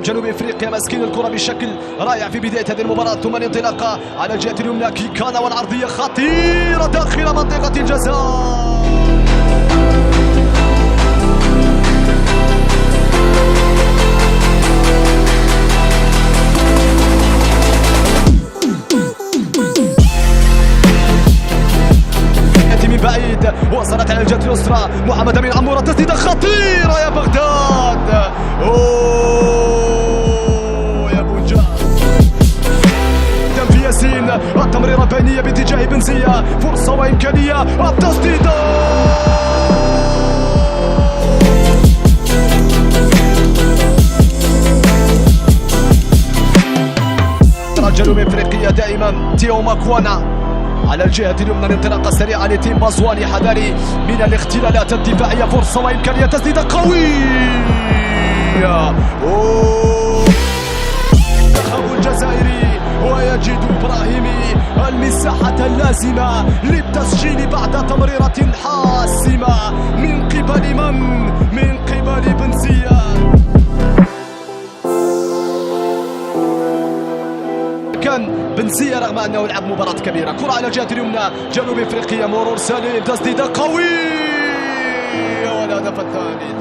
جنوب افريقيا ماسكين الكره بشكل رائع في بدايه هذه المباراه. ثم الانطلاقه على الجهه اليمنى كيكانا والعرضيه خطيره داخل منطقه الجزاء. من بعيد وصلت على الجهه اليسرى. محمد امين عموره تسديده خطيره يا بغداد. اوه يا بوجا في ياسين. التمريره بينيه باتجاه بنزيه. فرصه وامكانيه التسديده. جنوب افريقيا دائما تيو ماكوانا على الجهة اليمنى. الانطلاقة السريعة لتيم بازواني حذاري من الاختلالات الدفاعية. فرصة وإمكانية تسديدة قوية. المنتخب الجزائري ويجد إبراهيمي المساحة اللازمة للتسجيل بعد تمريرة حاسمة من قبل من قبل بنزيه. كان بنزيه رغم انه لعب مباراة كبيرة. كرة على الجهة اليمنى جنوب افريقيا. مرور سليم تسديدة قوية والهدف الثاني.